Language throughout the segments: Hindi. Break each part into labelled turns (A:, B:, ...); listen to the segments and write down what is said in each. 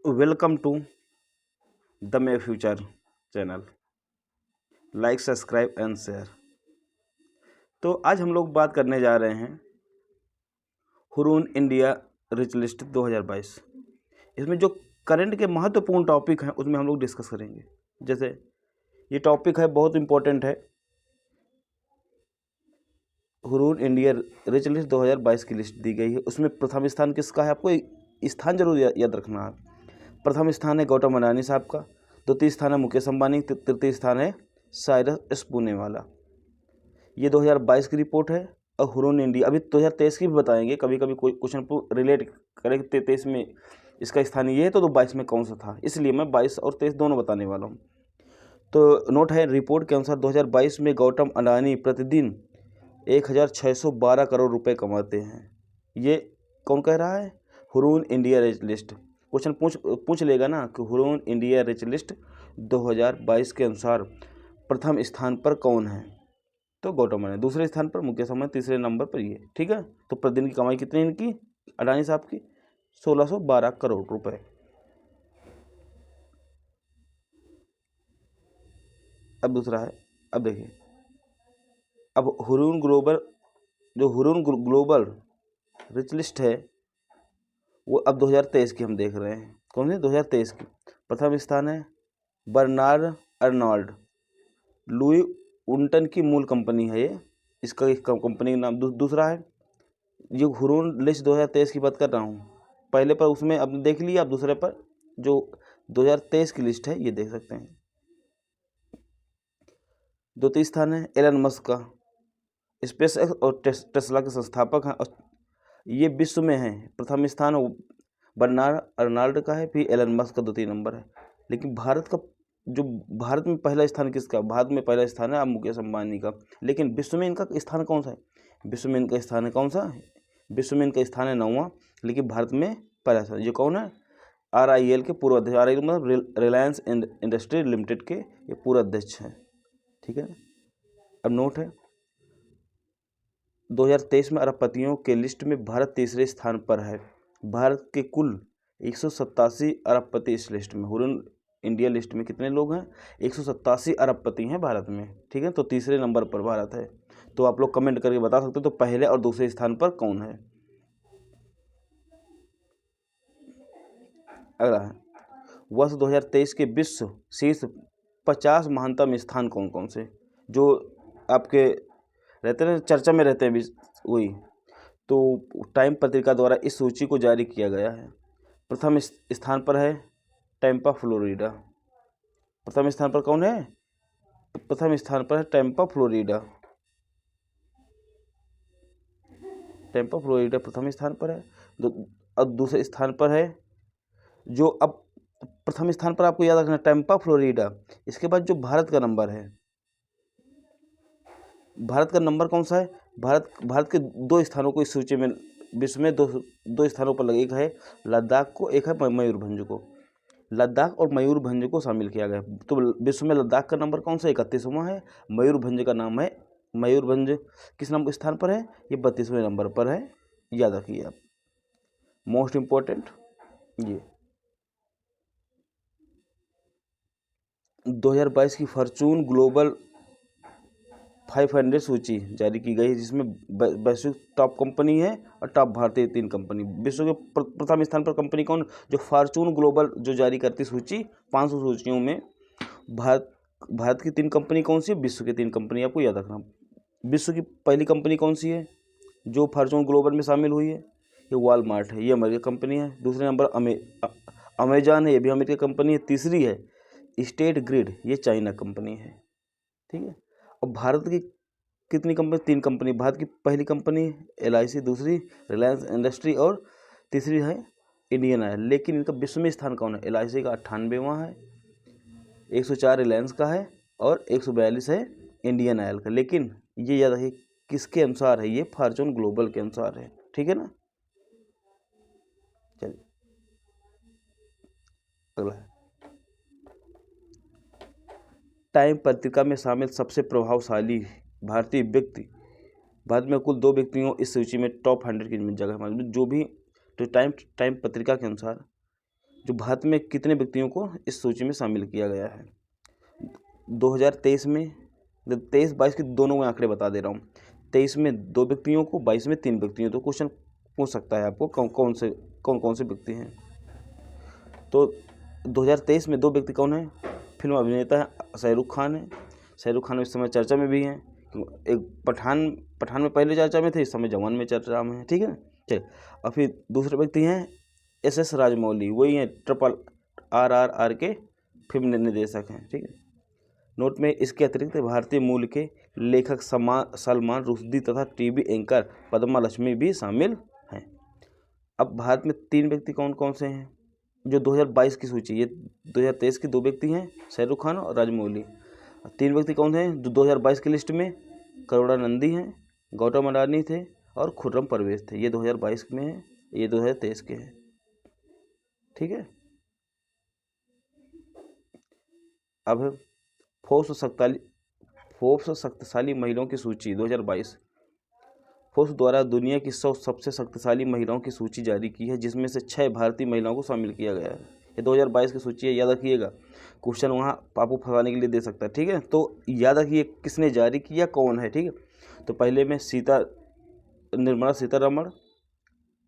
A: Welcome to the my future channel. Like, subscribe and share. तो आज हम लोग बात करने जा रहे हैं हुरून इंडिया रिच लिस्ट 2022। इसमें जो करंट के महत्वपूर्ण टॉपिक हैं उसमें हम लोग डिस्कस करेंगे। जैसे ये टॉपिक है, बहुत इम्पोर्टेंट है। हुरून इंडिया रिच लिस्ट 2022 की लिस्ट दी गई है। उसमें प्रथम स्थान किसका है, आपको स्थान जरूर याद रखना है। प्रथम स्थान है गौतम अडानी साहब का, द्वितीय स्थान है मुकेश अंबानी, तृतीय स्थान है साइरस एस पूनेवाला। ये 2022 की रिपोर्ट है। और हुरून इंडिया, अभी 2023 की भी बताएंगे, कभी कभी कोई क्वेश्चन को रिलेट करेंगे। 23 में इसका स्थान ये है तो 22 में कौन सा था, इसलिए मैं 22 और 23 दोनों बताने वाला हूँ। तो नोट है, रिपोर्ट के अनुसार 2022 में गौतम अडानी प्रतिदिन 1612 करोड़ रुपए कमाते हैं। ये कौन कह रहा है? Hurun India rich list. Question पूछ लेगा ना कि हुरून इंडिया रिच लिस्ट 2022 के अनुसार प्रथम स्थान पर कौन है, तो गौतम अडानी। दूसरे स्थान पर मुकेश अंबानी, तीसरे नंबर पर ये। ठीक है, तो प्रतिदिन की कमाई कितनी इनकी, अडानी साहब की? 1612 करोड़ रुपए। अब दूसरा है, अब देखिए, अब हुरून ग्लोबल रिच लिस्ट है वो अब 2023 की हम देख रहे हैं। कौन सी? 2023 की। प्रथम स्थान है बर्नार्ड अर्नोल्ड। लुई उल्टन की मूल कंपनी है ये, इसका कंपनी का नाम। दूसरा है, ये हुरून लिस्ट 2023 की बात कर रहा हूँ। पहले पर उसमें अब देख लिया, अब दूसरे पर जो 2023 की लिस्ट है ये देख सकते हैं। द्वितीय स्थान है एलन मस्क का, स्पेस एक्स और टेस्ला के संस्थापक हैं, और ये विश्व में है। प्रथम स्थान बर्नार्ड अर्नोल्ड का है, फिर एलन मस्क का द्वितीय नंबर है। लेकिन भारत में पहला स्थान किसका? भारत में पहला स्थान है अब मुकेश अंबानी का। लेकिन विश्व में इनका स्थान कौन सा है? विश्व में इनका स्थान है कौन सा? विश्व में इनका स्थान है 9वां, लेकिन भारत में पहला स्थान। ये कौन है? RIL के पूर्व अध्यक्ष। RIL मतलब रिलायंस इंडस्ट्री लिमिटेड के ये पूर्व अध्यक्ष हैं। ठीक है, अब नोट है, 2023 में अरबपतियों के लिस्ट में भारत तीसरे स्थान पर है। भारत के कुल 187 अरबपति इस लिस्ट में, हुरून इंडिया लिस्ट में कितने लोग हैं? 187 अरबपति हैं भारत में। ठीक है, तो तीसरे नंबर पर भारत है। तो आप लोग कमेंट करके बता सकते हो तो पहले और दूसरे स्थान पर कौन है। अगला है, वर्ष 2023 के विश्व शीर्ष 50 महानतम स्थान कौन कौन से, जो आपके रहते हैं चर्चा में रहते हैं वही। तो टाइम पत्रिका द्वारा इस सूची को जारी किया गया है। प्रथम स्थान पर है टैम्पा फ्लोरिडा। प्रथम स्थान पर कौन है? प्रथम स्थान पर है टैम्पा फ्लोरिडा। टैम्पा फ्लोरिडा प्रथम स्थान पर है। अब दूसरे स्थान पर है, जो अब प्रथम स्थान पर आपको याद रखना टैम्पा फ्लोरिडा। इसके बाद जो भारत का नंबर है, भारत का नंबर कौन सा है? भारत के दो स्थानों को इस सूची में, विश्व में दो स्थानों पर लगे। एक है लद्दाख को, एक है मयूरभंज को। लद्दाख और मयूरभंज को शामिल किया गया। तो विश्व में लद्दाख का नंबर कौन सा? 31वां है। मयूरभंज का नाम है, मयूरभंज किस नंबर स्थान पर है? ये 32वें नंबर पर है, याद रखिए आप। मोस्ट इम्पोर्टेंट ये 2022 की फॉर्चून ग्लोबल 500 सूची जारी की गई है, जिसमें वैश्विक टॉप कंपनी है और टॉप भारतीय 3 कंपनी। विश्व के प्रथम स्थान पर कंपनी कौन? जो फॉर्चून ग्लोबल जो जारी करती सूची, 500 सूचियों में भारत की 3 कंपनी कौन सी है? विश्व की 3 कंपनी आपको याद रखना। विश्व की पहली कंपनी कौन सी है जो फॉर्चून ग्लोबल में शामिल हुई है? ये वॉलमार्ट है, ये अमेरिका कंपनी है। दूसरे नंबर अमेजॉन है, ये भी अमेरिका कंपनी है। तीसरी है स्टेट ग्रिड, ये चाइना कंपनी है। ठीक है, और भारत की कितनी कंपनी? 3 कंपनी। भारत की पहली कंपनी LIC, दूसरी रिलायंस इंडस्ट्री और तीसरी है इंडियन ऑयल। लेकिन इनका विश्व में स्थान कौन है? LIC का 98वां है, 104 रिलायंस का है और 142 है इंडियन ऑयल का। लेकिन ये याद रखिए किसके अनुसार है? ये फॉर्चून ग्लोबल के अनुसार है। ठीक है ना, चलिए अगला है, टाइम पत्रिका में शामिल सबसे प्रभावशाली भारतीय व्यक्ति। भारत में कुल 2 व्यक्तियों इस सूची में टॉप 100 की जगह, जो भी तो टाइम पत्रिका के अनुसार जो भारत में कितने व्यक्तियों को इस सूची में शामिल किया गया है? 2023 में, 23-22 के दोनों में आंकड़े बता दे रहा हूँ। 23 में 2 व्यक्तियों को, 22 में 3 व्यक्तियों। तो क्वेश्चन पूछ सकता है आपको कौन कौन से व्यक्ति हैं। तो 2023 में 2 व्यक्ति कौन है? फिल्म अभिनेता है शाहरुख खान है। शाहरुख खान इस समय चर्चा में भी हैं। एक पठान में पहले चर्चा में थे, इस समय जवान में चर्चा में है। ठीक है, चलिए। और फिर दूसरे व्यक्ति हैं SS राजमौली, वही हैं RRR के फिल्म निर्देशक हैं। ठीक है। नोट में इसके अतिरिक्त भारतीय मूल के लेखक सलमान रुश्दी तथा टीवी एंकर पद्मा लक्ष्मी भी शामिल हैं। अब भारत में 3 व्यक्ति कौन कौन से हैं जो 2022 की सूची? ये 2023 के 2 व्यक्ति हैं, शाहरुख खान और राजमौली। 3 व्यक्ति कौन हैं जो 2022 की लिस्ट में? करुणानंदी हैं, गौतम अडानी थे और खुर्रम परवेज थे। ये 2022 में है, ये 2023 के हैं। ठीक है। अब फोर्ब्स शक्तिशाली महिलाओं की सूची 2022। फोर्ब्स द्वारा दुनिया की 100 सबसे शक्तिशाली महिलाओं की सूची जारी की है, जिसमें से 6 भारतीय महिलाओं को शामिल किया गया है। ये 2022 की सूची है, याद रखिएगा। क्वेश्चन वहाँ आपको फंसाने के लिए दे सकता है। ठीक है, तो याद रखिए किसने जारी किया, कौन है। ठीक है, तो पहले में निर्मला सीतारमण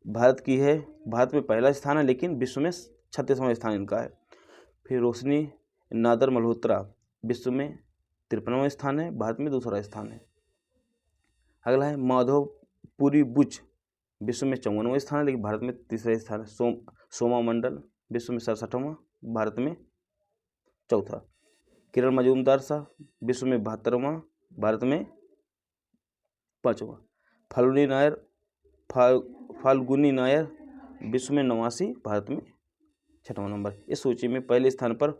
A: भारत की है, भारत में पहला स्थान है, लेकिन विश्व में 36वां स्थान इनका है। फिर रोशनी नादर मल्होत्रा विश्व में 53वां स्थान है, भारत में दूसरा स्थान है। अगला है माधवपुरी बुच, विश्व में 54वां स्थान है, लेकिन भारत में तीसरा स्थान है। सोमा मंडल विश्व में 67वां, भारत में चौथा। किरण मजूमदार शाह विश्व में 72वां, भारत में 5वां। फाल्गुनी नायर विश्व में 89, भारत में 6वां नंबर। इस सूची में पहले स्थान पर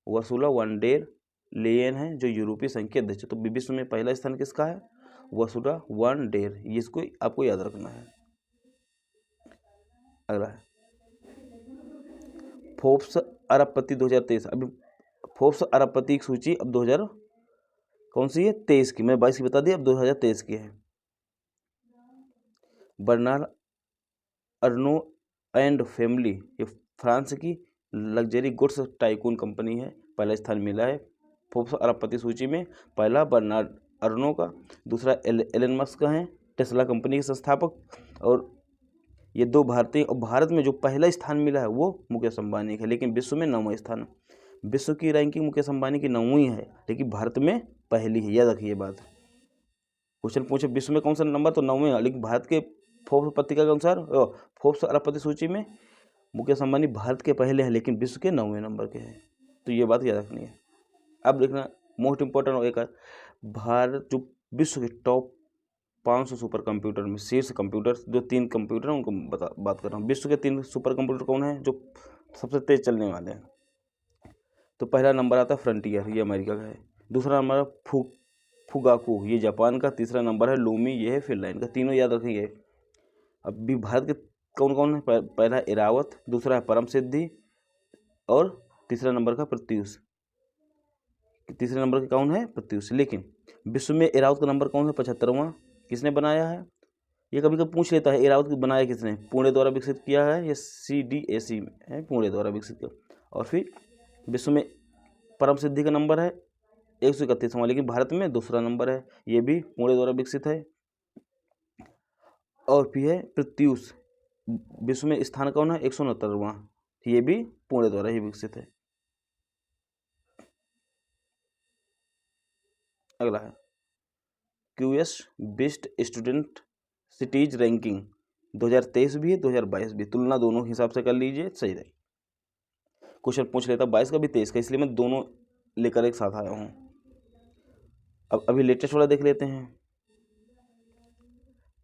A: उर्सुला वॉन डेर लेयन है, जो यूरोपीय संघ के अध्यक्ष। तो विश्व में पहला स्थान किसका है? Ursula von der. ये इसको आपको याद रखना है। अगला है फोर्ब्स अरबपति 2023। अभी फोर्ब्स अरबपति की सूची अब 2000 कौन सी है? 23 की। मैं 22 की बता दी, अब 2023 की है। बर्नार्ड अर्नो एंड फैमिली, ये फ्रांस की लग्जरी गुड्स टाइकून कंपनी है, पहला स्थान मिला है फोर्ब्स अरबपति सूची में। पहला बर्नार्ड अर्नो का, दूसरा एलन मस्क का है, टेस्ला कंपनी के संस्थापक। और ये 2 भारतीय। और भारत में जो पहला स्थान मिला है वो मुकेश अंबानी का, लेकिन विश्व में 9वां स्थान। विश्व की रैंकिंग मुकेश अंबानी की 9वीं है, लेकिन भारत में पहली है। याद रखिए बात। क्वेश्चन पूछे विश्व में कौन सा नंबर, तो 9वें है, लेकिन भारत के फोर्ब्स पत्रिका के अनुसार फोर्ब्स अरबपति सूची में मुकेश अंबानी भारत के पहले हैं, लेकिन विश्व के 9वें नंबर के हैं। तो ये बात याद रखनी है। अब देखना मोस्ट इम्पोर्टेंट एक भारत जो विश्व के टॉप 500 सुपर कंप्यूटर में शीर्ष कंप्यूटर, जो 3 कंप्यूटर हैं उनको बात कर रहा हूँ। विश्व के 3 सुपर कंप्यूटर कौन है जो सबसे तेज चलने वाले हैं? तो पहला नंबर आता है फ्रंटियर, ये अमेरिका का है। दूसरा नंबर है फुगाकू, ये जापान का। तीसरा नंबर है लूमी, ये है फिनलैंड का। तीनों याद रखेंगे। अब भी भारत के कौन कौन है? पहला इरावत, दूसरा है परम सिद्धि और तीसरा नंबर का प्रत्यूष। तीसरे नंबर का कौन है? प्रत्यूष। लेकिन विश्व में इरावत का नंबर कौन है? 75वां। किसने बनाया है? ये कभी कभी पूछ लेता है, इरावत को बनाया किसने? पुणे द्वारा विकसित किया है, ये CDAC है, पुणे द्वारा विकसित किया। और फिर विश्व में परम सिद्धि का नंबर है 131वां, लेकिन भारत में दूसरा नंबर है, ये भी पुणे द्वारा विकसित है। और फिर है प्रत्यूष, विश्व में स्थान कौन है? 169वां, ये भी पुणे द्वारा ही विकसित है। अगला है QS best student cities ranking 2023 भी है, 2022 भी। तुलना दोनों हिसाब से कर लीजिए, सही रहे। क्वेश्चन पूछ लेता 22 का भी 23 का, इसलिए मैं दोनों लेकर एक साथ आया हूँ। अब अभी लेटेस्ट वाला देख लेते हैं।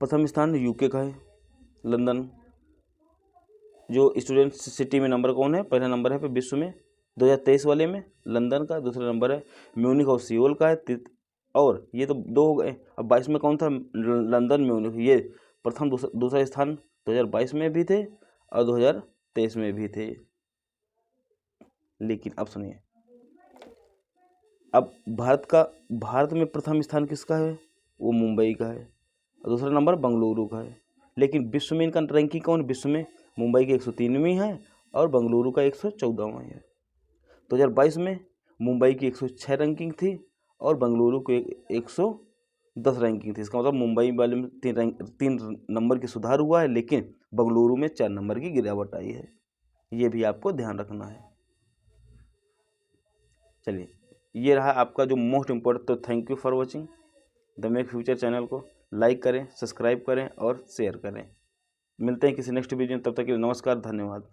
A: प्रथम स्थान UK का है, लंदन। जो स्टूडेंट सिटी में नंबर कौन है? पहला नंबर है विश्व में 2023 वाले में लंदन का, दूसरा नंबर है म्यूनिख और सियोल का है। और ये तो 2 हो गए। अब 22 में कौन था? London, Munich. ये प्रथम दूसरा स्थान 2022 में भी थे और 2023 में भी थे। लेकिन अब सुनिए, अब भारत में प्रथम स्थान किसका है? वो मुंबई का है, और दूसरा नंबर बंगलुरु का है। लेकिन विश्व में इनका रैंकिंग कौन? विश्व में मुंबई की 103वीं है और बेंगलुरु का 114वां है। 2022 में मुंबई की 106 रैंकिंग थी और बेंगलुरु की 110 रैंकिंग थी। इसका मतलब मुंबई वाले में 3 नंबर की सुधार हुआ है, लेकिन बेंगलुरु में 4 नंबर की गिरावट आई है। ये भी आपको ध्यान रखना है। चलिए, ये रहा आपका जो मोस्ट इम्पोर्टेंट। तो thank you for watching the make future channel को लाइक करें, सब्सक्राइब करें और शेयर करें। मिलते हैं किसी नेक्स्ट वीडियो में, तब तक के लिए नमस्कार, धन्यवाद।